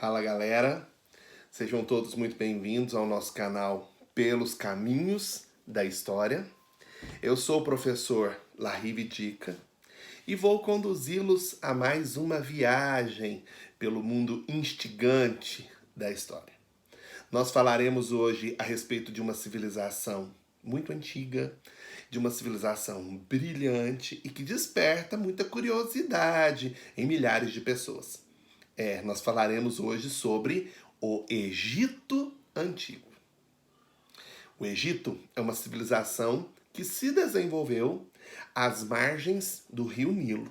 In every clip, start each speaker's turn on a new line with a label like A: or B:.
A: Fala galera, sejam todos muito bem-vindos ao nosso canal Pelos Caminhos da História. Eu sou o professor Larive Dica e vou conduzi-los a mais uma viagem pelo mundo instigante da história. Nós falaremos hoje a respeito de uma civilização muito antiga, de uma civilização brilhante e que desperta muita curiosidade em milhares de pessoas. Nós falaremos hoje sobre o Egito Antigo. O Egito é uma civilização que se desenvolveu às margens do rio Nilo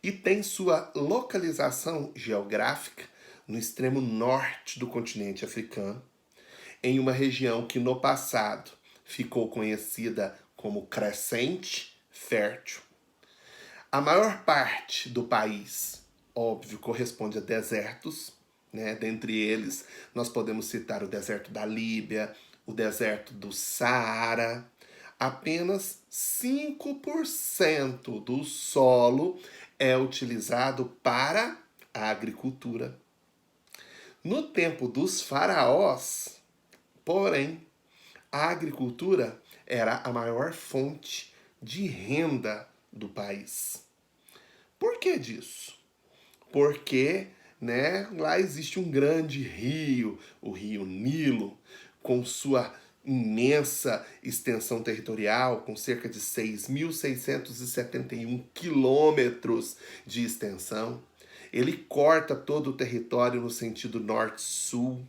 A: e tem sua localização geográfica no extremo norte do continente africano, em uma região que no passado ficou conhecida como Crescente Fértil. A maior parte do país, óbvio, corresponde a desertos, né? Dentre eles, nós podemos citar o deserto da Líbia, o deserto do Saara. Apenas 5% do solo é utilizado para a agricultura. No tempo dos faraós, porém, a agricultura era a maior fonte de renda do país. Por que disso? Porque, lá existe um grande rio, o rio Nilo, com sua imensa extensão territorial, com cerca de 6.671 quilômetros de extensão. Ele corta todo o território no sentido norte-sul,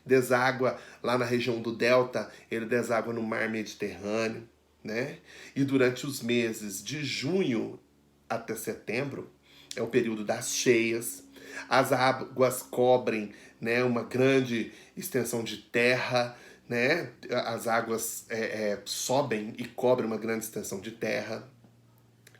A: deságua lá na região do Delta, ele deságua no mar Mediterrâneo, né? E durante os meses de junho até setembro, é o período das cheias, as águas cobrem, né, uma grande extensão de terra, né? As águas sobem e cobrem uma grande extensão de terra.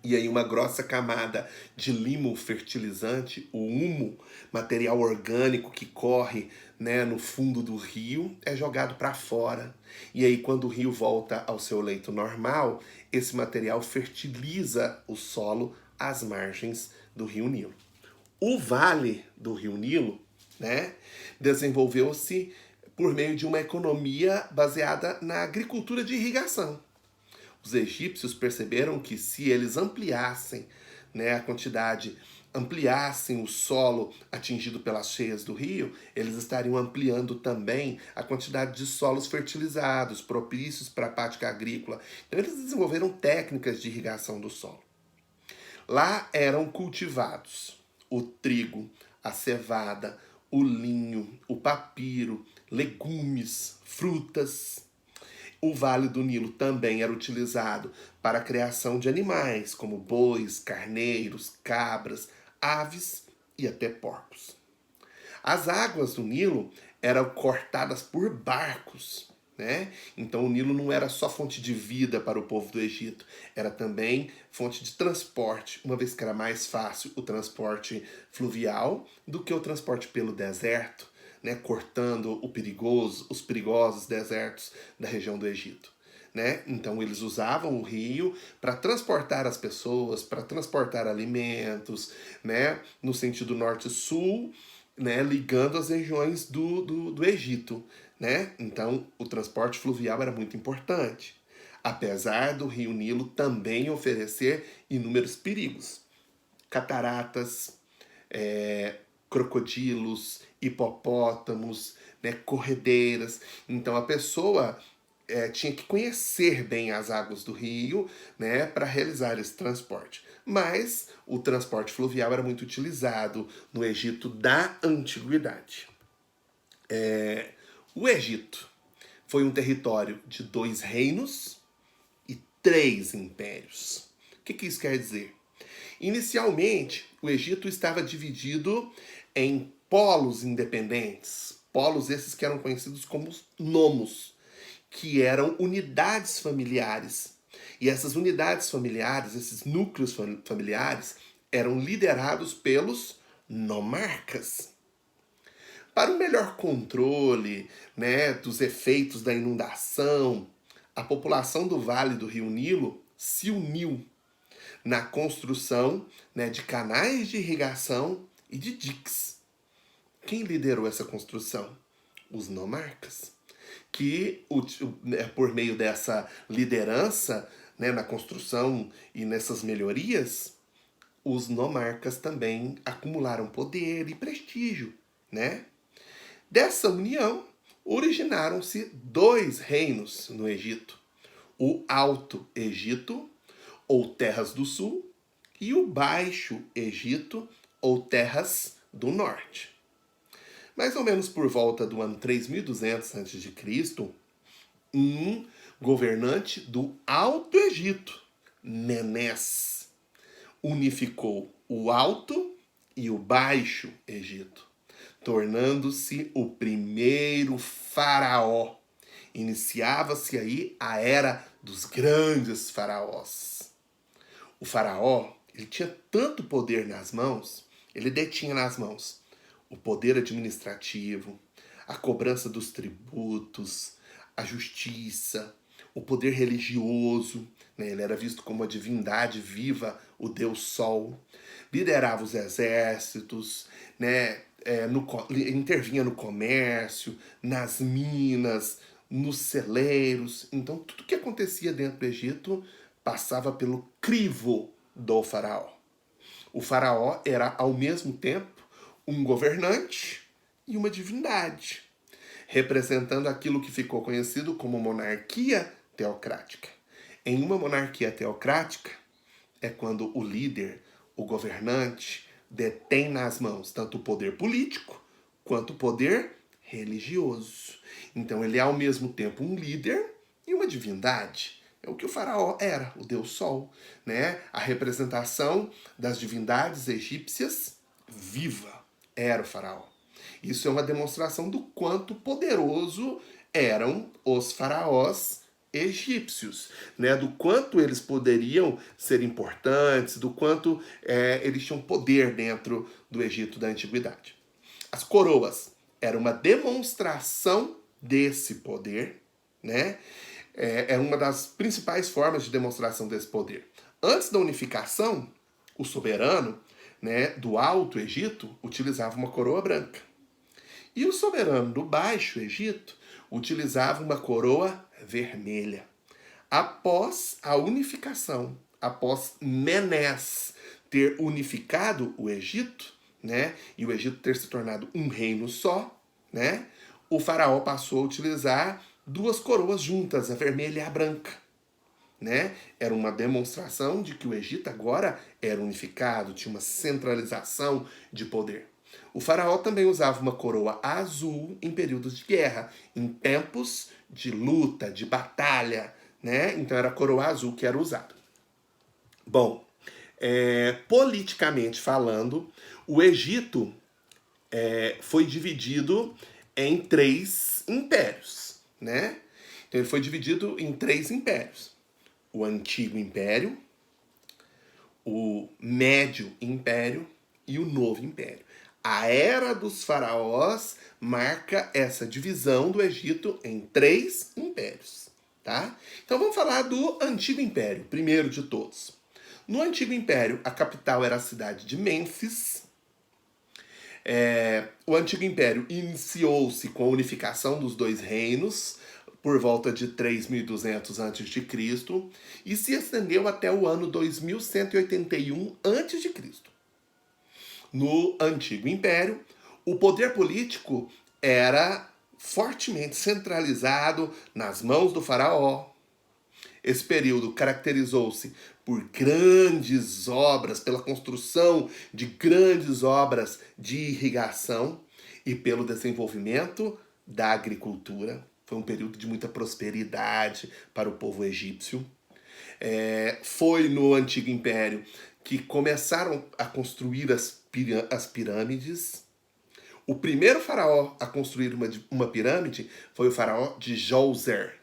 A: E aí uma grossa camada de limo fertilizante, o humo, material orgânico que corre, né, no fundo do rio, é jogado para fora. E aí quando o rio volta ao seu leito normal, esse material fertiliza o solo às margens do rio Nilo. O vale do rio Nilo, né, desenvolveu-se por meio de uma economia baseada na agricultura de irrigação. Os egípcios perceberam que se eles ampliassem, né, a quantidade, ampliassem o solo atingido pelas cheias do rio, eles estariam ampliando também a quantidade de solos fertilizados, propícios para a prática agrícola. Então eles desenvolveram técnicas de irrigação do solo. Lá eram cultivados o trigo, a cevada, o linho, o papiro, legumes, frutas. O Vale do Nilo também era utilizado para a criação de animais, como bois, carneiros, cabras, aves e até porcos. As águas do Nilo eram cortadas por barcos, né? Então o Nilo não era só fonte de vida para o povo do Egito, era também fonte de transporte, uma vez que era mais fácil o transporte fluvial do que o transporte pelo deserto, né? Cortando os perigosos desertos da região do Egito. Né? Então eles usavam o rio para transportar as pessoas, para transportar alimentos, né? No sentido norte-sul, né? Ligando as regiões do Egito. Né? Então o transporte fluvial era muito importante, apesar do rio Nilo também oferecer inúmeros perigos. Cataratas, crocodilos, hipopótamos, né, corredeiras. Então a pessoa tinha que conhecer bem as águas do rio, né, para realizar esse transporte. Mas o transporte fluvial era muito utilizado no Egito da Antiguidade. O Egito foi um território de 2 reinos e 3 impérios. O que isso quer dizer? Inicialmente, o Egito estava dividido em polos independentes, polos esses que eram conhecidos como nomos, que eram unidades familiares. E essas unidades familiares, esses núcleos familiares, eram liderados pelos nomarcas. Para o melhor controle, né, dos efeitos da inundação, a população do Vale do Rio Nilo se uniu na construção, né, de canais de irrigação e de diques. quem liderou essa construção? Os nomarcas, que por meio dessa liderança, né, na construção e nessas melhorias, os nomarcas também acumularam poder e prestígio, né? Dessa união, originaram-se dois reinos no Egito: o Alto Egito, ou Terras do Sul, e o Baixo Egito, ou Terras do Norte. Mais ou menos por volta do ano 3200 a.C., um governante do Alto Egito, Menés, unificou o Alto e o Baixo Egito, tornando-se o primeiro faraó. Iniciava-se aí a era dos grandes faraós. O faraó, ele tinha tanto poder nas mãos, ele detinha nas mãos o poder administrativo, a cobrança dos tributos, a justiça, o poder religioso, né? Ele era visto como a divindade viva, o Deus Sol, liderava os exércitos, né? Intervinha no comércio, nas minas, nos celeiros. Então, tudo que acontecia dentro do Egito passava pelo crivo do faraó. O faraó era, ao mesmo tempo, um governante e uma divindade, representando aquilo que ficou conhecido como monarquia teocrática. Em uma monarquia teocrática, é quando o líder, o governante, detém nas mãos tanto o poder político quanto o poder religioso. Então ele é ao mesmo tempo um líder e uma divindade. É o que o faraó era, o deus Sol, né? A representação das divindades egípcias viva era o faraó. Isso é uma demonstração do quanto poderoso eram os faraós egípcios, né? Do quanto eles poderiam ser importantes, do quanto eles tinham poder dentro do Egito da antiguidade. As coroas eram uma demonstração desse poder, né? É uma das principais formas de demonstração desse poder. Antes da unificação, o soberano, né, do Alto Egito utilizava uma coroa branca. E o soberano do Baixo Egito utilizava uma coroa vermelha. Após a unificação, após Menés ter unificado o Egito, né, e o Egito ter se tornado um reino só, né, o faraó passou a utilizar duas coroas juntas, a vermelha e a branca. Né? Era uma demonstração de que o Egito agora era unificado, tinha uma centralização de poder. O faraó também usava uma coroa azul em períodos de guerra, em tempos de luta, de batalha, né? Então era a coroa azul que era usada. Bom, politicamente falando, o Egito foi dividido em 3 impérios, né? Então ele foi dividido em 3 impérios. O Antigo Império, o Médio Império e o Novo Império. A Era dos Faraós marca essa divisão do Egito em 3 impérios, tá? Então vamos falar do Antigo Império, primeiro de todos. No Antigo Império, a capital era a cidade de Mênfis. O Antigo Império iniciou-se com a unificação dos 2 reinos, por volta de 3.200 a.C., e se estendeu até o ano 2181 a.C. No Antigo Império, o poder político era fortemente centralizado nas mãos do faraó. Esse período caracterizou-se por grandes obras, pela construção de grandes obras de irrigação e pelo desenvolvimento da agricultura. Foi um período de muita prosperidade para o povo egípcio. Foi no Antigo Império que começaram a construir as pirâmides. O primeiro faraó a construir uma pirâmide foi o faraó de Djoser.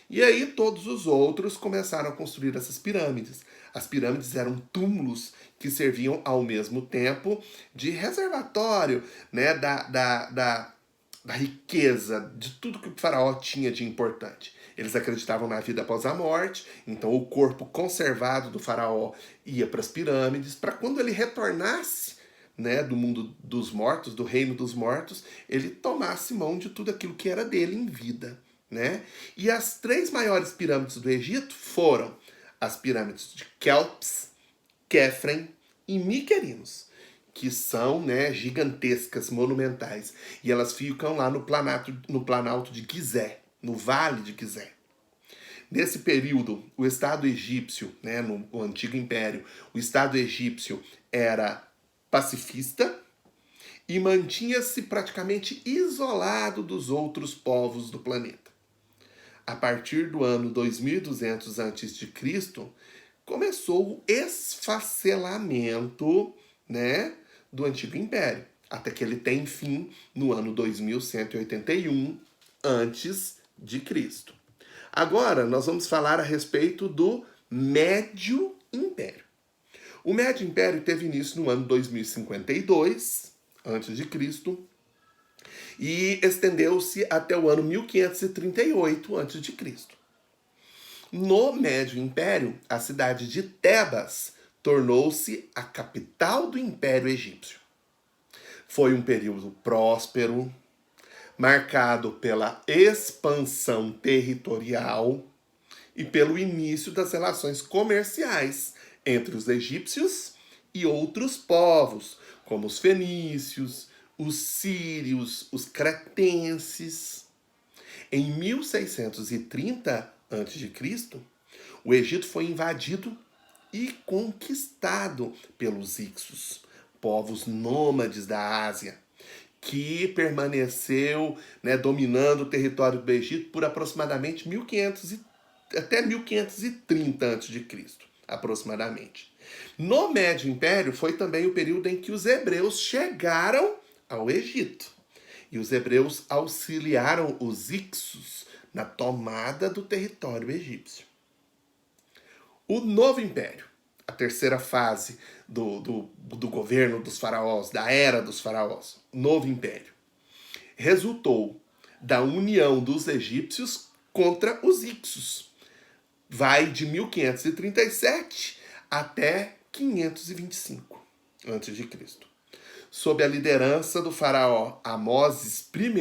A: E aí todos os outros começaram a construir essas pirâmides. As pirâmides eram túmulos que serviam ao mesmo tempo de reservatório, né, da riqueza, de tudo que o faraó tinha de importante. Eles acreditavam na vida após a morte, então o corpo conservado do faraó ia para as pirâmides, para quando ele retornasse, né, do mundo dos mortos, do reino dos mortos, ele tomasse mão de tudo aquilo que era dele em vida, né? E as 3 maiores pirâmides do Egito foram as pirâmides de Kelps, Kefren e Miquerinos, que são, né, gigantescas, monumentais. E elas ficam lá no Planalto de Gizé, no Vale de Gizé. Nesse período, o Estado egípcio, né, no Antigo Império, o Estado egípcio era pacifista e mantinha-se praticamente isolado dos outros povos do planeta. A partir do ano 2200 a.C., começou o esfacelamento, né, do Antigo Império, até que ele tem fim no ano 2181 a.C. Agora nós vamos falar a respeito do Médio Império. O Médio Império teve início no ano 2052 a.C. e estendeu-se até o ano 1538 a.C. No Médio Império, a cidade de Tebas tornou-se a capital do Império Egípcio. Foi um período próspero, marcado pela expansão territorial e pelo início das relações comerciais entre os egípcios e outros povos, como os fenícios, os sírios, os cretenses. Em 1630 a.C., o Egito foi invadido e conquistado pelos Hicsos, povos nômades da Ásia, que permaneceu, né, dominando o território do Egito por aproximadamente 1500 até 1530 a.C., aproximadamente. No Médio Império foi também o período em que os hebreus chegaram ao Egito. E os hebreus auxiliaram os Hicsos na tomada do território egípcio. O Novo Império, a terceira fase do governo dos faraós, da era dos faraós, Novo Império, resultou da união dos egípcios contra os Hicsos. Vai de 1537 até 525 a.C. Sob a liderança do faraó Amoses I,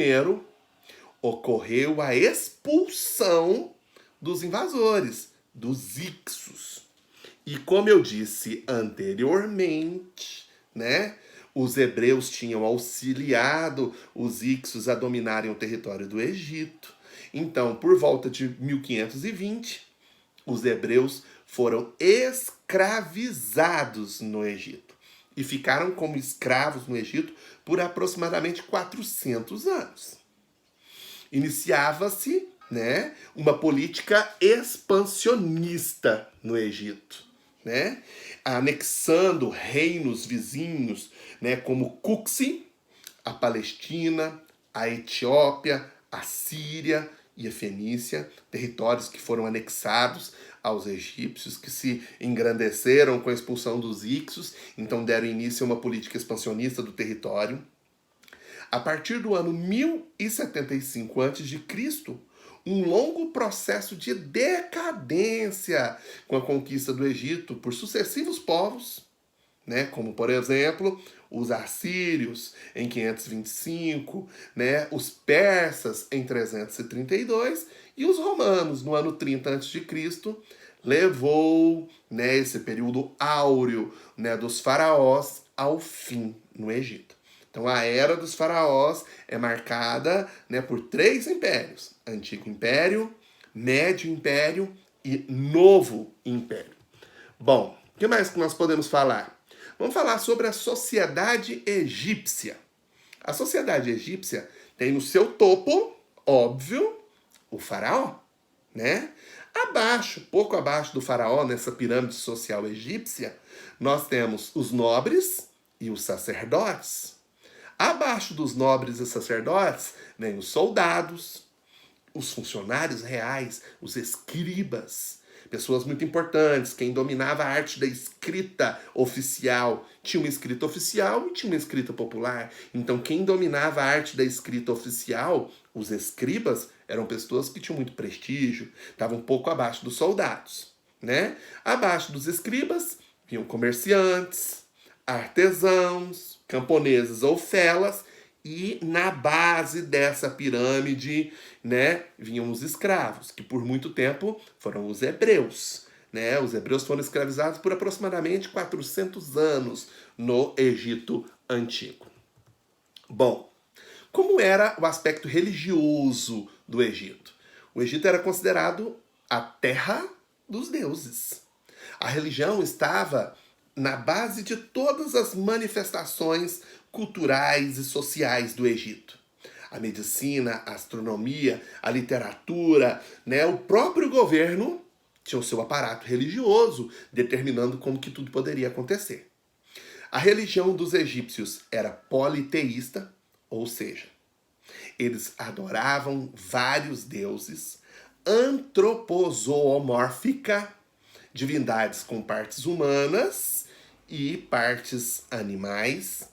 A: ocorreu a expulsão dos invasores, dos Hicsos. E como eu disse anteriormente, né, os hebreus tinham auxiliado os Hicsos a dominarem o território do Egito. Então, por volta de 1520, os hebreus foram escravizados no Egito e ficaram como escravos no Egito por aproximadamente 400 anos. Iniciava-se, né, uma política expansionista no Egito, né, anexando reinos vizinhos, né, como Cuxi, a Palestina, a Etiópia, a Síria e a Fenícia, territórios que foram anexados aos egípcios, que se engrandeceram com a expulsão dos Hicsos, então deram início a uma política expansionista do território. A partir do ano 1075 a.C., um longo processo de decadência com a conquista do Egito por sucessivos povos, né, como, por exemplo, os assírios em 525, né, os persas em 332 e os romanos no ano 30 a.C., levou, né, esse período áureo, né, dos faraós ao fim no Egito. Então a era dos faraós é marcada, né, por 3 impérios: Antigo Império, Médio Império e Novo Império. Bom, o que mais que nós podemos falar? Vamos falar sobre a sociedade egípcia. A sociedade egípcia tem no seu topo, óbvio, o faraó, né? Abaixo, pouco abaixo do faraó, nessa pirâmide social egípcia, nós temos os nobres e os sacerdotes. Abaixo dos nobres e sacerdotes, vem os soldados, os funcionários reais, os escribas, pessoas muito importantes. Quem dominava a arte da escrita oficial tinha uma escrita oficial e tinha uma escrita popular. Então, quem dominava a arte da escrita oficial, os escribas, eram pessoas que tinham muito prestígio, estavam um pouco abaixo dos soldados, né? Abaixo dos escribas, vinham comerciantes, artesãos, camponeses ou felas, e na base dessa pirâmide, né, vinham os escravos, que por muito tempo foram os hebreus. Né? Os hebreus foram escravizados por aproximadamente 400 anos no Egito Antigo. Bom, como era o aspecto religioso do Egito? O Egito era considerado a terra dos deuses. A religião estava na base de todas as manifestações culturais e sociais do Egito. A medicina, a astronomia, a literatura, né, o próprio governo tinha o seu aparato religioso determinando como que tudo poderia acontecer. A religião dos egípcios era politeísta, ou seja, eles adoravam vários deuses, antropozoomórfica, divindades com partes humanas e partes animais.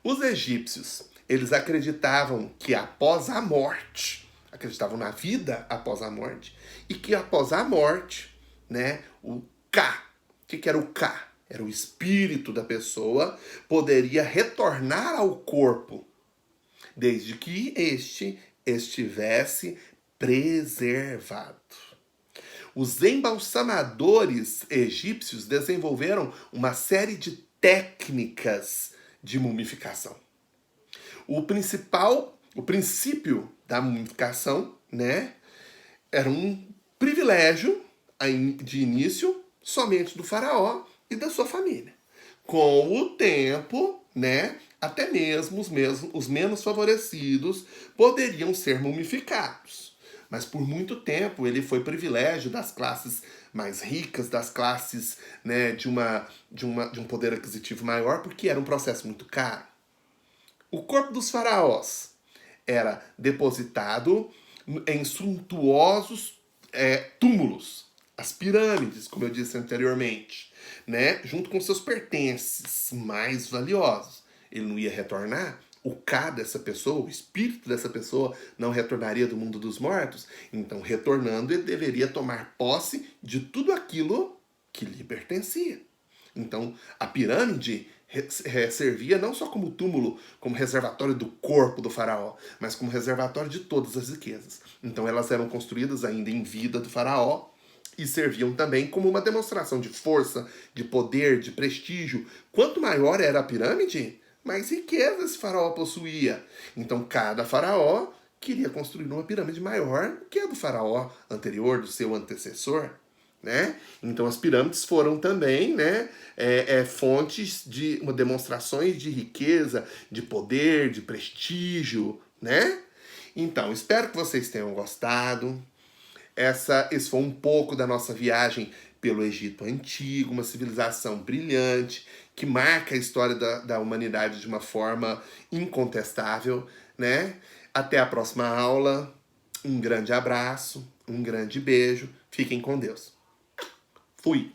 A: Os egípcios, eles acreditavam que após a morte, acreditavam na vida após a morte, e que após a morte, né, o Ka, o que era o Ka? Era o espírito da pessoa, poderia retornar ao corpo, desde que este estivesse preservado. Os embalsamadores egípcios desenvolveram uma série de técnicas de mumificação. O princípio da mumificação, né, era um privilégio de início somente do faraó e da sua família. Com o tempo, né, até mesmo os menos favorecidos poderiam ser mumificados. Mas por muito tempo ele foi privilégio das classes mais ricas, das classes, né, de um poder aquisitivo maior, porque era um processo muito caro. O corpo dos faraós era depositado em suntuosos túmulos, as pirâmides, como eu disse anteriormente, né, junto com seus pertences mais valiosos. Ele não ia retornar, o Ka dessa pessoa, o espírito dessa pessoa, não retornaria do mundo dos mortos. Então, retornando, ele deveria tomar posse de tudo aquilo que lhe pertencia. Então, a pirâmide servia não só como túmulo, como reservatório do corpo do faraó, mas como reservatório de todas as riquezas. Então, elas eram construídas ainda em vida do faraó, e serviam também como uma demonstração de força, de poder, de prestígio. Quanto maior era a pirâmide, mais riqueza esse faraó possuía. Então, cada faraó queria construir uma pirâmide maior que a do faraó anterior, do seu antecessor. Né? Então, as pirâmides foram também, né, fontes de demonstrações de riqueza, de poder, de prestígio. Né? Então, espero que vocês tenham gostado. Esse foi um pouco da nossa viagem pelo Egito Antigo, uma civilização brilhante, que marca a história da humanidade de uma forma incontestável, né? Até a próxima aula. Um grande abraço, um grande beijo. Fiquem com Deus. Fui!